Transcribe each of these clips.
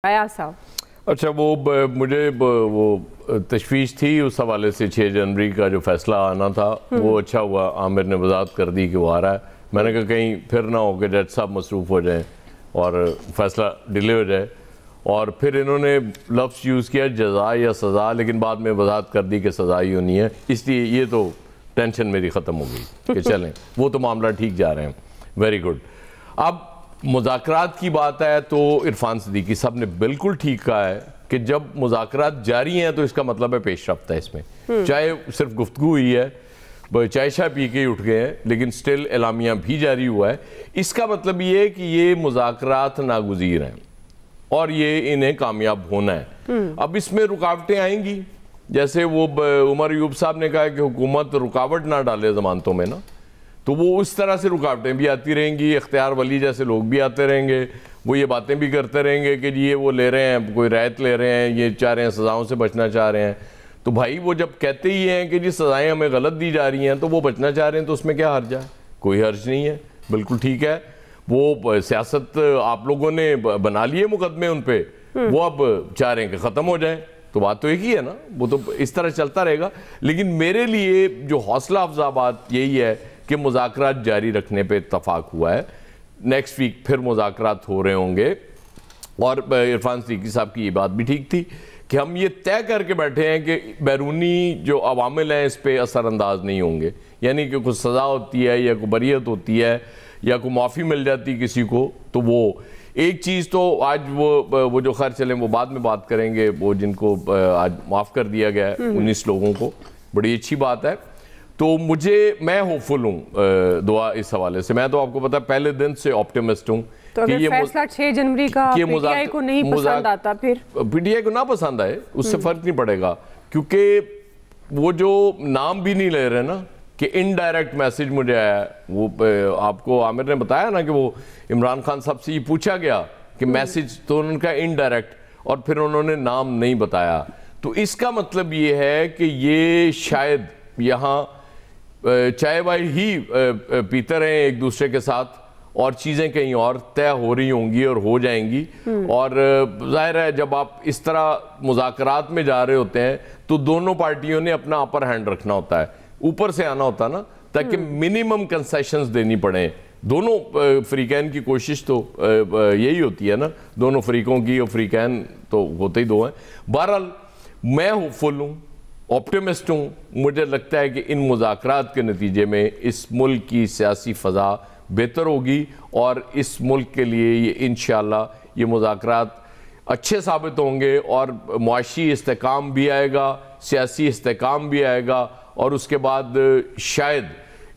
صاحب اچھا مجھے وہ تشویش تھی اس حوالے سے 6 جنوری کا جو فیصلہ آنا تھا وہ اچھا ہوا عامر نے وضاحت کر دی کہ وہ آ رہا ہے. میں نے کہا کہیں پھر نہ ہو کہ جج صاحب مصروف ہو جائیں اور فیصلہ ڈیلے ہو جائے, اور پھر انہوں نے لفظ یوز کیا جزا یا سزا, لیکن بعد میں وضاحت کر دی کہ سزا ہی ہونی ہے. اس لیے یہ تو ٹینشن میری ختم ہو گئی کہ چلیں وہ تو معاملہ ٹھیک جا رہے ہیں. Very good. اب مذاکرات کی بات ہے تو عرفان صدیقی صاحب نے بالکل ٹھیک کہا ہے کہ جب مذاکرات جاری ہیں تو اس کا مطلب ہے پیش رفت ہے اس میں, چاہے صرف گفتگو ہوئی ہے, چائے شاہ پی کے اٹھ گئے ہیں, لیکن سٹل اعلامیہ بھی جاری ہوا ہے. اس کا مطلب یہ ہے کہ یہ مذاکرات ناگزیر ہیں اور یہ انہیں کامیاب ہونا ہے. اب اس میں رکاوٹیں آئیں گی, جیسے وہ عمر ایوب صاحب نے کہا کہ حکومت رکاوٹ نہ ڈالے ضمانتوں میں نا, تو وہ اس طرح سے رکاوٹیں بھی آتی رہیں گی. اختیار ولی جیسے لوگ بھی آتے رہیں گے, وہ یہ باتیں بھی کرتے رہیں گے کہ یہ وہ لے رہے ہیں, کوئی رعایت لے رہے ہیں, یہ چاہ رہے ہیں سزاؤں سے بچنا چاہ رہے ہیں. تو بھائی وہ جب کہتے ہی ہیں کہ سزائیں ہمیں غلط دی جا رہی ہیں تو وہ بچنا چاہ رہے ہیں, تو اس میں کیا حرج ہے؟ کوئی حرج نہیں ہے, بالکل ٹھیک ہے. وہ سیاست آپ لوگوں نے بنا لیے مقدمے ان پہ, وہ اب چاہ رہے ہیں کہ ختم ہو جائیں, تو بات تو ایک ہی ہے نا, وہ تو اس طرح چلتا رہے گا. لیکن میرے لیے جو حوصلہ افزا بات یہی ہے کہ مذاکرات جاری رکھنے پہ اتفاق ہوا ہے. نیکسٹ ویک پھر مذاکرات ہو رہے ہوں گے, اور عرفان صدیقی صاحب کی یہ بات بھی ٹھیک تھی کہ ہم یہ طے کر کے بیٹھے ہیں کہ بیرونی جو عوامل ہیں اس پہ اثر انداز نہیں ہوں گے. یعنی کہ کچھ سزا ہوتی ہے یا کوئی بریت ہوتی ہے یا کوئی معافی مل جاتی کسی کو, تو وہ ایک چیز تو آج وہ جو خیر چلیں وہ بعد میں بات کریں گے, وہ جن کو آج معاف کر دیا گیا ہے 19 لوگوں کو, بڑی اچھی بات ہے. تو میں ہوپفل ہوں دعا اس حوالے سے. میں تو آپ کو پتا پہلے دن سے آپٹیمسٹ ہوں. تو اگر فیصلہ 6 جنوری کا پی ٹی آئی کو نہیں پسند آتا, پھر پی ٹی آئی کو نہ پسند آئے اس سے فرق نہیں پڑے گا, کیونکہ وہ جو نام بھی نہیں لے رہے نا, کہ انڈائریکٹ میسج مجھے آیا. وہ آپ کو عامر نے بتایا نا کہ وہ عمران خان صاحب سے یہ پوچھا گیا کہ میسج, تو انہوں نے کہا انڈائریکٹ, اور پھر انہوں نے نام نہیں بتایا. تو اس کا مطلب یہ ہے کہ یہ شاید یہاں چائے وائے ہی پیتے رہے ایک دوسرے کے ساتھ, اور چیزیں کہیں اور طے ہو رہی ہوں گی اور ہو جائیں گی. اور ظاہر ہے جب آپ اس طرح مذاکرات میں جا رہے ہوتے ہیں تو دونوں پارٹیوں نے اپنا اپر ہینڈ رکھنا ہوتا ہے, اوپر سے آنا ہوتا ہے نا, تاکہ منیمم کنسیشنز دینی پڑیں. دونوں فریقین کی کوشش تو یہی ہوتی ہے نا, دونوں فریقوں کی, اور فریقین تو ہوتے ہی دو ہیں. بہرحال میں ہوپفل ہوں, آپٹیمسٹ ہوں. مجھے لگتا ہے کہ ان مذاکرات کے نتیجے میں اس ملک کی سیاسی فضا بہتر ہوگی, اور اس ملک کے لیے یہ انشاءاللہ یہ مذاکرات اچھے ثابت ہوں گے, اور معاشی استحکام بھی آئے گا, سیاسی استحکام بھی آئے گا, اور اس کے بعد شاید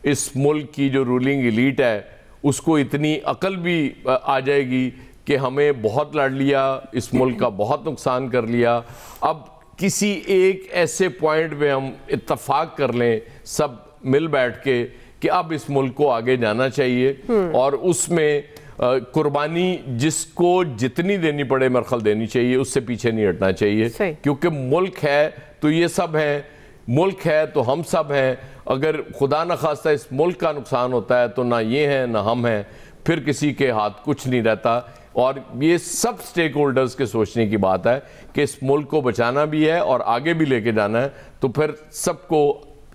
اس ملک کی جو رولنگ ایلیٹ ہے اس کو اتنی عقل بھی آ جائے گی کہ ہمیں بہت لڑ لیا, اس ملک کا بہت نقصان کر لیا, اب کسی ایک ایسے پوائنٹ پہ ہم اتفاق کر لیں سب مل بیٹھ کے کہ اب اس ملک کو آگے جانا چاہیے, اور اس میں قربانی جس کو جتنی دینی پڑے مرخل دینی چاہیے, اس سے پیچھے نہیں ہٹنا چاہیے. کیونکہ ملک ہے تو یہ سب ہیں, ملک ہے تو ہم سب ہیں. اگر خدا نخواستہ اس ملک کا نقصان ہوتا ہے تو نہ یہ ہیں نہ ہم ہیں, پھر کسی کے ہاتھ کچھ نہیں رہتا. اور یہ سب سٹیک ہولڈرز کے سوچنے کی بات ہے کہ اس ملک کو بچانا بھی ہے اور آگے بھی لے کے جانا ہے, تو پھر سب کو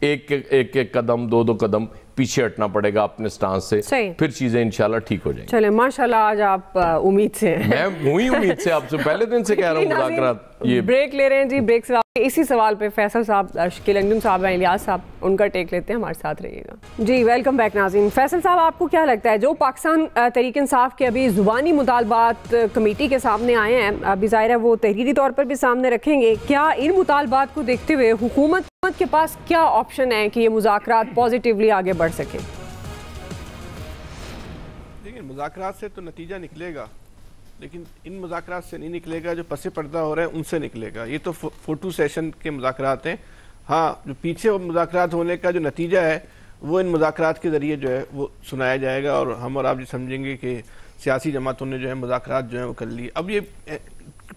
ایک ایک قدم دو قدم پیچھے ہٹنا پڑے گا اپنے سٹانس سے, پھر چیزیں انشاءاللہ ٹھیک ہو جائیں گی. چلیں ماشاءاللہ آج آپ امید سے ہیں. میں ہوئی امید سے, آپ سے پہلے دن سے کہہ رہا ہوں مذاکرات. یہ بریک لے رہے ہیں جی, بریک سے اسی سوال پہ فیصل صاحب, شکیل انجم صاحب ہیں, الیاس صاحب, ان کا ٹیک لیتے ہیں, ہمارے ساتھ رہیے گا. جی ویلکم بیک ناظرین. فیصل صاحب آپ کو کیا لگتا ہے جو پاکستان تحریک انصاف کے ابھی زبانی مطالبات کمیٹی کے سامنے آئے ہیں, ابھی ظاہر ہے وہ تحریری طور پر بھی سامنے رکھیں گے, کیا ان مطالبات کو دیکھتے ہوئے حکومت کے پاس کیا آپشن ہے کہ یہ مذاکرات پازیٹیولی آگے بڑھ سکے؟ دیکھیں مذاکرات سے تو نتیجہ نکلے گا, لیکن ان مذاکرات سے نہیں نکلے گا جو پس پردہ ہو رہے ہیں ان سے نکلے گا. یہ تو فوٹو سیشن کے مذاکرات ہیں. ہاں جو پیچھے مذاکرات ہونے کا جو نتیجہ ہے وہ ان مذاکرات کے ذریعے جو ہے وہ سنایا جائے گا, اور ہم اور آپ یہ سمجھیں گے کہ سیاسی جماعتوں نے جو ہے مذاکرات جو ہیں وہ کر لی. اب یہ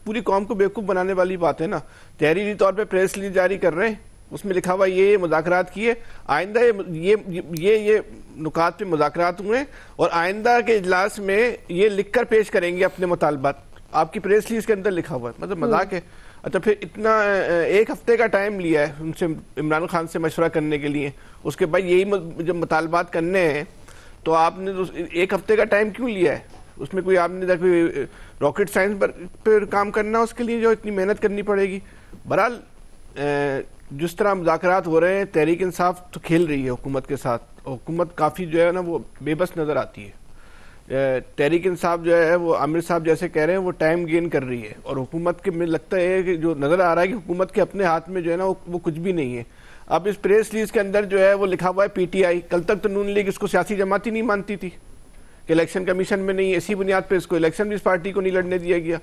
پوری قوم کو بیوقوف بنانے والی بات ہے نا. تحریری طور پہ پریس ریلیز جاری کر رہے ہیں, اس میں لکھا ہوا یہ مذاکرات کیے, آئندہ یہ نکات پہ مذاکرات ہوئے, اور آئندہ کے اجلاس میں یہ لکھ کر پیش کریں گے اپنے مطالبات. آپ کی پریس ریلیز کے اندر لکھا ہوا ہے، مطلب مذاق ہے. اچھا پھر اتنا 1 ہفتے کا ٹائم لیا ہے ان سے، عمران خان سے مشورہ کرنے کے لیے، اس کے بعد یہی جب مطالبات کرنے ہیں تو آپ نے 1 ہفتے کا ٹائم کیوں لیا ہے؟ اس میں کوئی آپ نے کوئی راکٹ سائنس پر کام کرنا اس کے لیے جو اتنی محنت کرنی پڑے گی. بہرحال جس طرح مذاکرات ہو رہے ہیں، تحریک انصاف تو کھیل رہی ہے حکومت کے ساتھ، حکومت کافی جو ہے نا وہ بے بس نظر آتی ہے. تحریک انصاف جو ہے وہ عامر صاحب جیسے کہہ رہے ہیں وہ ٹائم گین کر رہی ہے، اور حکومت کے مجھے لگتا ہے کہ جو نظر آ رہا ہے کہ حکومت کے اپنے ہاتھ میں جو ہے نا وہ کچھ بھی نہیں ہے. اب اس پریس ریلیز کے اندر جو ہے وہ لکھا ہوا ہے پی ٹی آئی، کل تک تو نون لیگ اس کو سیاسی جماعت ہی نہیں مانتی تھی کہ الیکشن کمیشن میں نہیں، اسی بنیاد پہ اس کو الیکشن بھی اس پارٹی کو نہیں لڑنے دیا گیا.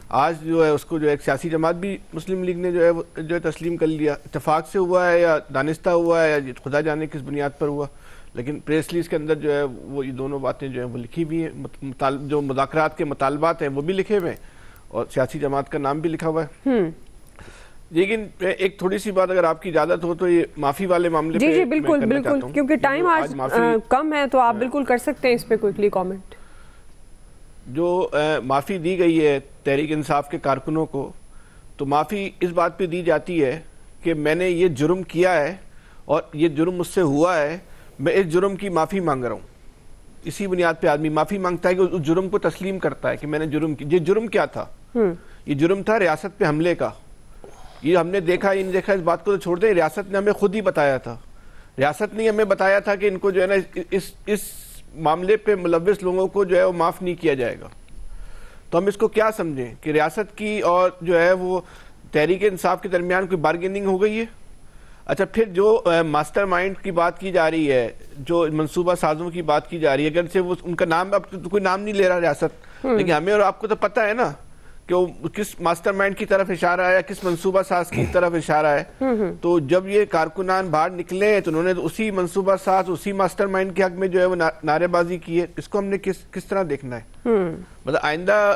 آج جو ہے اس کو جو ایک سیاسی جماعت بھی مسلم لیگ نے جو ہے تسلیم کر لیا. اتفاق سے ہوا ہے یا دانستہ ہوا ہے یا خدا جانے کس بنیاد پر ہوا، لیکن پریس ریلیز کے اندر جو ہے وہ یہ دونوں باتیں جو ہیں وہ لکھی بھی ہیں، جو مذاکرات کے مطالبات ہیں وہ بھی لکھے ہوئے ہیں اور سیاسی جماعت کا نام بھی لکھا ہوا ہے. لیکن ایک تھوڑی سی بات اگر آپ کی اجازت ہو تو یہ معافی والے معاملے جی بالکل بالکل، کیونکہ ٹائم آج کم ہے تو آپ بالکل کر سکتے ہیں اس پہ کوئکلی کامنٹ. جو معافی دی گئی ہے تحریک انصاف کے کارکنوں کو، تو معافی اس بات پہ دی جاتی ہے کہ میں نے یہ جرم کیا ہے اور یہ جرم مجھ سے ہوا ہے، میں اس جرم کی معافی مانگ رہا ہوں. اسی بنیاد پہ آدمی معافی مانگتا ہے کہ اس جرم کو تسلیم کرتا ہے کہ میں نے جرم کی. یہ جرم کیا تھا؟ یہ جرم تھا ریاست پہ حملے کا. یہ ہم نے دیکھا یا نہیں دیکھا اس بات کو تو چھوڑ دیں، ریاست نے ہمیں خود ہی بتایا تھا. ریاست نے ہمیں بتایا تھا کہ ان کو جو ہے نا اس معاملے پہ ملوث لوگوں کو جو ہے وہ معاف نہیں کیا جائے گا. تو ہم اس کو کیا سمجھیں کہ ریاست کی اور جو ہے وہ تحریک انصاف کے درمیان کوئی بارگیننگ ہو گئی ہے؟ اچھا پھر جو ماسٹر مائنڈ کی بات کی جا رہی ہے، جو منصوبہ سازوں کی بات کی جا رہی ہے، اگرچہ وہ ان کا نام اب تو کوئی نام نہیں لے رہا ریاست، لیکن ہمیں اور آپ کو تو پتہ ہے نا کہ وہ کس ماسٹر مائنڈ کی طرف اشارہ ہے، کس منصوبہ ساز کی طرف اشارہ ہے. تو جب یہ کارکنان باہر نکلے تو انہوں نے اسی منصوبہ ساز، اسی ماسٹر مائنڈ کے حق میں جو ہے وہ نعرے بازی کی ہے. اس کو ہم نے کس طرح دیکھنا ہے؟ مطلب آئندہ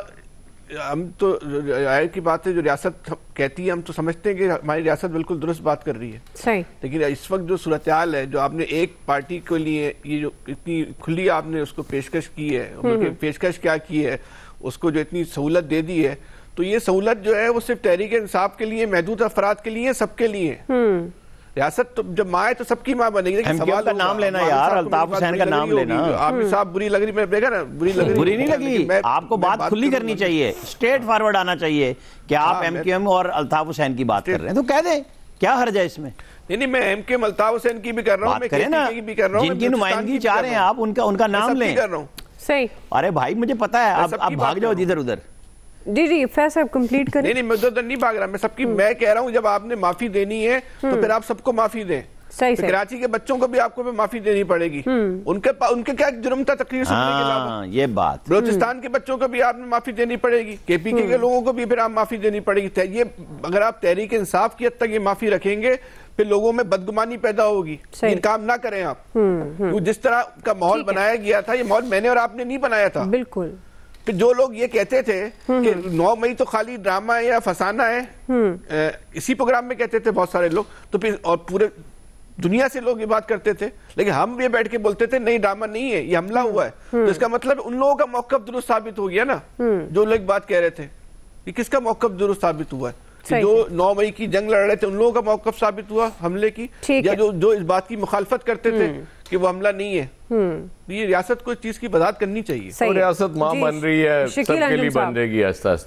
ہم تو ظاہر کی بات ہے جو ریاست کہتی ہے ہم تو سمجھتے ہیں کہ ہماری ریاست بالکل درست بات کر رہی ہے صحیح، لیکن اس وقت جو صورتحال ہے، جو آپ نے ایک پارٹی کے لیے یہ جو اتنی کھلی آپ نے اس کو پیشکش کی ہے، بلکہ پیشکش کیا کی ہے، اس کو جو اتنی سہولت دے دی ہے، تو یہ سہولت جو ہے وہ صرف تحریک انصاف کے لیے، محدود افراد کے لیے، سب کے لیے. ریاست تو جب ماں ہے تو سب کی ماں بنے گی. سوال کا نام لینا یار، الطاف حسین کا نام لینا. عامر صاحب بری لگ رہی، میں دیکھا نا بری نہیں لگی. آپ کو بات کھلی کرنی چاہیے، اسٹریٹ فارورڈ آنا چاہیے کہ آپ ایم کیو ایم اور الطاف حسین کی بات کر رہے ہیں تو کہہ دیں، کیا حرج ہے اس میں؟ نہیں میں M Q M Altaf Hussain کی بھی کر رہا ہوں، بات کریں نا، جن کی نمائندگی چاہ رہے ہیں آپ ان کا نام لیں. صحیح. ارے بھائی مجھے پتا ہے، آپ بھاگ جاؤ ادھر ادھر. جی فیض صاحب کمپلیٹ کریں. نہیں میں ادھر نہیں بھاگ رہا، میں سب کی میں کہہ رہا ہوں جب آپ نے معافی دینی ہے تو پھر آپ سب کو معافی دیں. کراچی کے بچوں کو بھی آپ کو معافی دینی پڑے گی. ان کے کیا جرم تھا تقریر سننے کے علاوہ؟ یہ بات. بلوچستان کے بچوں کو بھی آپ نے معافی دینی پڑے گی، کے پی کے لوگوں کو بھی پھر آپ معافی دینی پڑے گی. یہ اگر آپ تحریک انصاف کی حد تک یہ معافی رکھیں گے پھر لوگوں میں بدگمانی پیدا ہوگی. یہ کام نہ کریں آپ. جس طرح کا ماحول بنایا گیا تھا، یہ ماحول میں نے اور آپ نے نہیں بنایا تھا. بالکل. پھر جو لوگ یہ کہتے تھے کہ 9 مئی تو خالی ڈرامہ ہے یا فسانہ ہے، اسی پروگرام میں کہتے تھے بہت سارے لوگ، تو پھر اور پورے دنیا سے لوگ یہ بات کرتے تھے، لیکن ہم یہ بیٹھ کے بولتے تھے نہیں ڈرامہ نہیں ہے، یہ حملہ ہوا ہے. تو اس کا مطلب ان لوگوں کا موقف درست ثابت ہو گیا نا، جو لوگ بات کہہ رہے تھے. یہ کس کا موقف درست ثابت ہوا ہے؟ جو 9 مئی کی جنگ لڑ رہے تھے ان لوگوں کا موقف ثابت ہوا حملے کی، یا جو اس بات کی مخالفت کرتے تھے کہ وہ حملہ نہیں ہے. یہ ریاست کو اس چیز کی وضاحت کرنی چاہیے. ریاست ماں بن رہی ہے، سب کے لیے بن رہے گی آہستہ آہستہ.